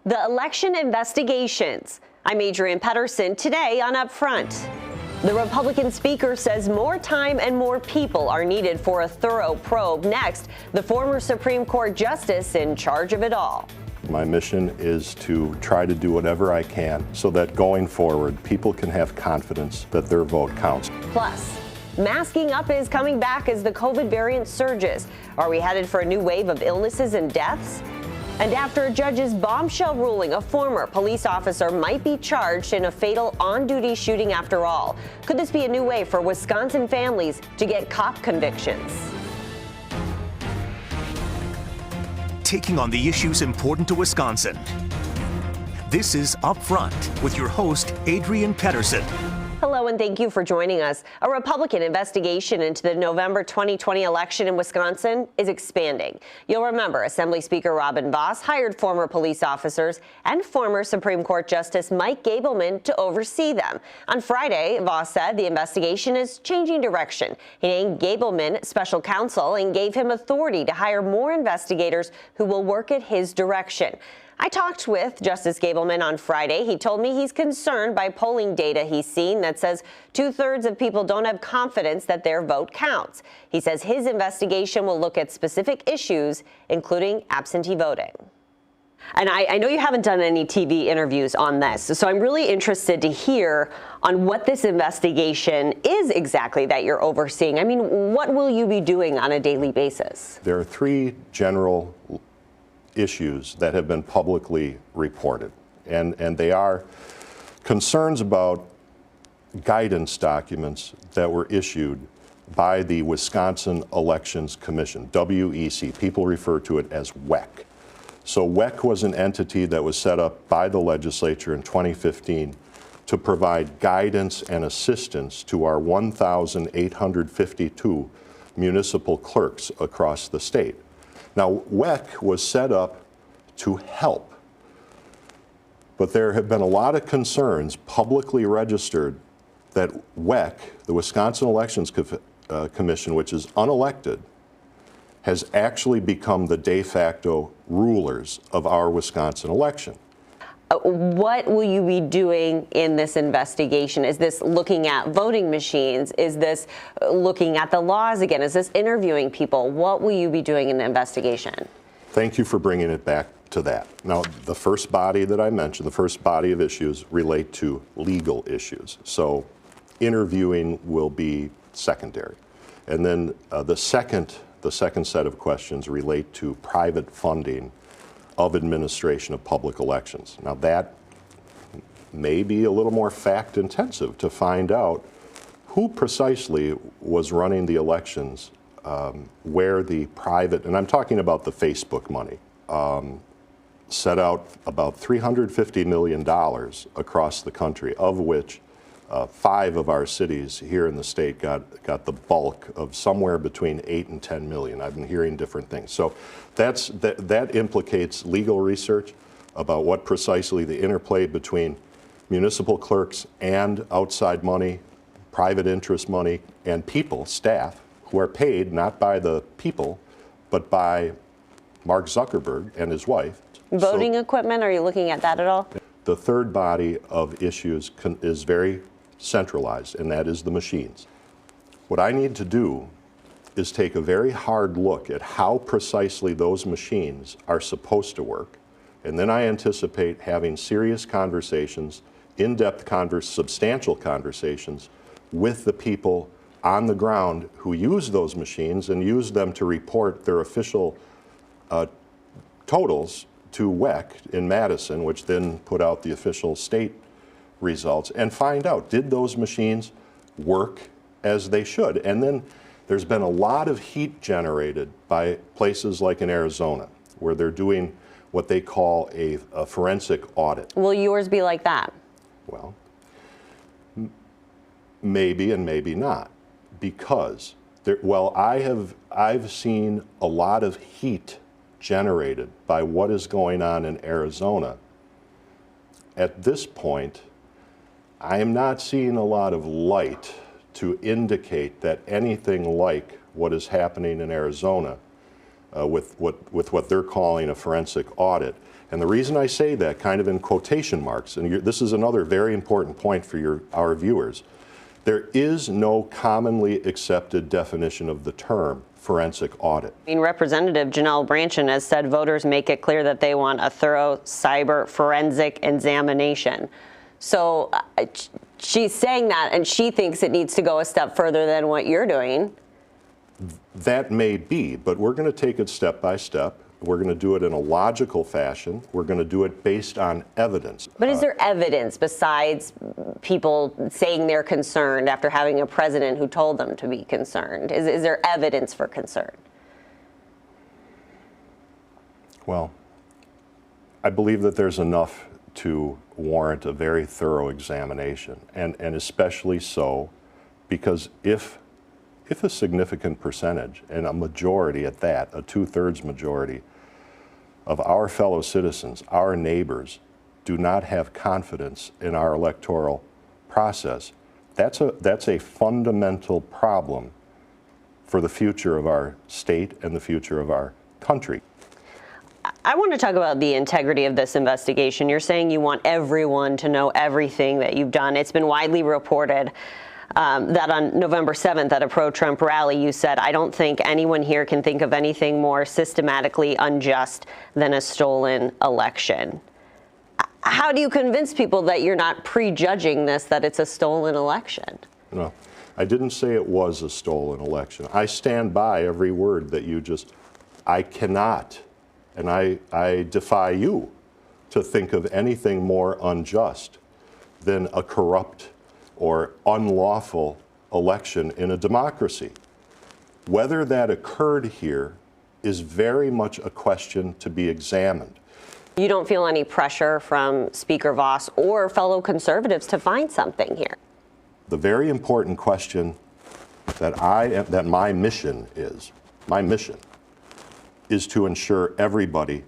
The election investigations. I'm Adrienne Pedersen, today on Upfront. The Republican Speaker says more time and more people are needed for a thorough probe. Next, the former Supreme Court Justice in charge of it all. My mission is to try to do whatever I can so that going forward, people can have confidence that their vote counts. Plus, masking up is coming back as the COVID variant surges. Are we headed for a new wave of illnesses and deaths? And after a judge's bombshell ruling, a former police officer might be charged in a fatal on-duty shooting after all. Could this be a new way for Wisconsin families to get cop convictions? Taking on the issues important to Wisconsin. This is Upfront with your host, Adrienne Pedersen. Hello and thank you for joining us. A Republican investigation into the November 2020 election in Wisconsin is expanding. You'll remember Assembly Speaker Robin Vos hired former police officers and former Supreme Court Justice Mike Gableman to oversee them. On Friday, Vos said the investigation is changing direction. He named Gableman special counsel and gave him authority to hire more investigators who will work at his direction. I talked with Justice Gableman on Friday. He told me he's concerned by polling data he's seen that says 2/3 of people don't have confidence that their vote counts. He says his investigation will look at specific issues, including absentee voting. And I know you haven't done any TV interviews on this, so I'm really interested to hear on what this investigation is exactly that you're overseeing. I mean, what will you be doing on a daily basis? There are three general issues that have been publicly reported, and they are concerns about guidance documents that were issued by the Wisconsin Elections Commission, WEC. People refer to it as WEC. So WEC was an entity that was set up by the legislature in 2015 to provide guidance and assistance to our 1,852 municipal clerks across the state. Now, WEC was set up to help, but there have been a lot of concerns publicly registered that WEC, the Wisconsin Elections Commission, which is unelected, has actually become the de facto rulers of our Wisconsin election. What will you be doing in this investigation? Is this looking at voting machines? Is this looking at the laws again? Is this interviewing people? What will you be doing in the investigation? Thank you for bringing it back to that. Now, the first body that I mentioned, the first body of issues relate to legal issues. So interviewing will be secondary. And then the second set of questions relate to private funding of administration of public elections. Now that may be a little more fact intensive to find out who precisely was running the elections, where the private, and I'm talking about the Facebook money, set out about $350 million across the country, of which 5 of our cities here in the state got the bulk of somewhere between 8 and 10 million. I've been hearing different things. So that implicates legal research about what precisely the interplay between municipal clerks and outside money, private interest money, and people, staff, who are paid not by the people, but by Mark Zuckerberg and his wife. Voting equipment, are you looking at that at all? The third body of issues is very centralized, and that is the machines. What I need to do is take a very hard look at how precisely those machines are supposed to work, and then I anticipate having serious conversations, in-depth substantial conversations with the people on the ground who use those machines and use them to report their official totals to WEC in Madison, which then put out the official state results, and find out, did those machines work as they should? And then there's been a lot of heat generated by places like in Arizona, where they're doing what they call a forensic audit. Will yours be like that? Well, maybe and maybe not, because I've seen a lot of heat generated by what is going on in Arizona. At this point, I am not seeing a lot of light to indicate that anything like what is happening in Arizona with what they're calling a forensic audit. And the reason I say that, kind of in quotation marks, and this is another very important point for our viewers, there is no commonly accepted definition of the term forensic audit. I mean, Representative Janelle Brandtjen has said voters make it clear that they want a thorough cyber forensic examination. So she's saying that, and she thinks it needs to go a step further than what you're doing. That may be, but we're going to take it step by step. We're going to do it in a logical fashion. We're going to do it based on evidence. But is there evidence besides people saying they're concerned after having a president who told them to be concerned? Is there evidence for concern? Well, I believe that there's enough to warrant a very thorough examination, and especially so because if a significant percentage, and a majority at that, a 2/3 majority of our fellow citizens, our neighbors, do not have confidence in our electoral process, that's a fundamental problem for the future of our state and the future of our country. I want to talk about the integrity of this investigation. You're saying you want everyone to know everything that you've done. It's been widely reported that on November 7th at a pro-Trump rally, you said, "I don't think anyone here can think of anything more systematically unjust than a stolen election." How do you convince people that you're not prejudging this, that it's a stolen election? No, I didn't say it was a stolen election. I stand by every word that you just, I cannot, and I defy you to think of anything more unjust than a corrupt or unlawful election in a democracy. Whether that occurred here is very much a question to be examined. You don't feel any pressure from Speaker Vos or fellow conservatives to find something here? The very important question that my mission is to ensure everybody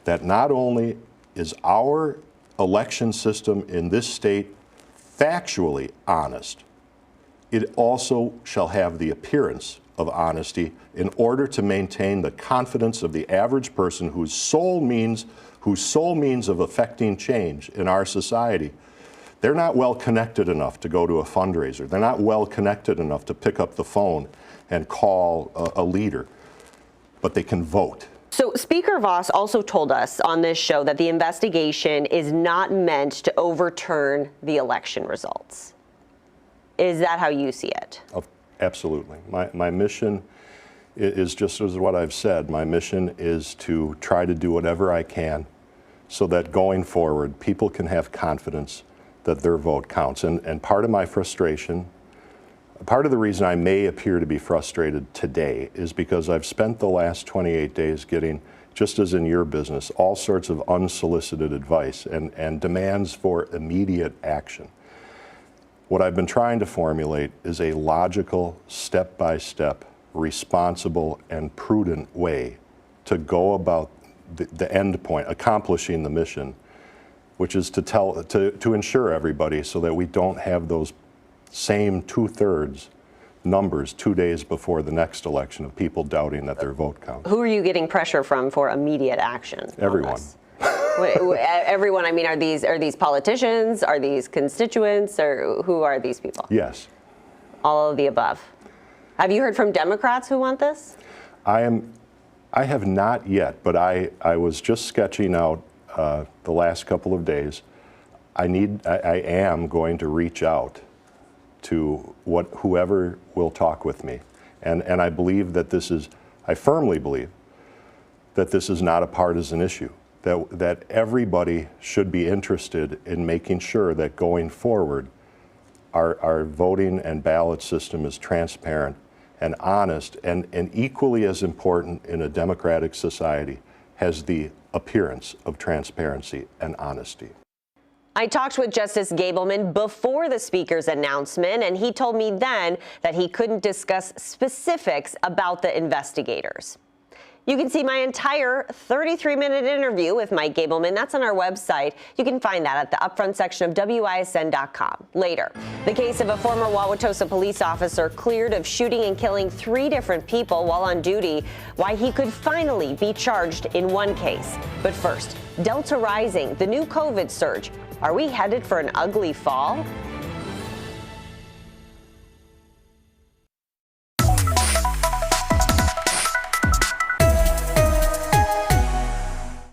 that not only is our election system in this state factually honest, it also shall have the appearance of honesty in order to maintain the confidence of the average person whose sole means of affecting change in our society. They're not well connected enough to go to a fundraiser. They're not well connected enough to pick up the phone and call a leader, but they can vote. So Speaker Vos also told us on this show that the investigation is not meant to overturn the election results. Is that how you see it? Absolutely. My mission is just as what I've said. My mission is to try to do whatever I can so that going forward, people can have confidence that their vote counts. And part of my frustration, part of the reason I may appear to be frustrated today is because I've spent the last 28 days getting, just as in your business, all sorts of unsolicited advice and demands for immediate action. What I've been trying to formulate is a logical, step-by-step, responsible, and prudent way to go about the end point, accomplishing the mission, which is to ensure everybody so that we don't have those same 2/3 numbers 2 days before the next election of people doubting that their vote counts. Who are you getting pressure from for immediate action? Everyone. Everyone, I mean, are these politicians? Are these constituents? Or who are these people? Yes. All of the above. Have you heard from Democrats who want this? I have not yet, but I was just sketching out the last couple of days. I am going to reach out to whoever will talk with me. And I believe that I firmly believe that this is not a partisan issue, that everybody should be interested in making sure that going forward, our voting and ballot system is transparent and honest, and equally as important in a democratic society, has the appearance of transparency and honesty. I talked with Justice Gableman before the Speaker's announcement, and he told me then that he couldn't discuss specifics about the investigators. You can see my entire 33-minute interview with Mike Gableman. That's on our website. You can find that at the upfront section of WISN.com. Later, the case of a former Wauwatosa police officer cleared of shooting and killing 3 different people while on duty, why he could finally be charged in one case. But first, Delta rising, the new COVID surge. Are we headed for an ugly fall?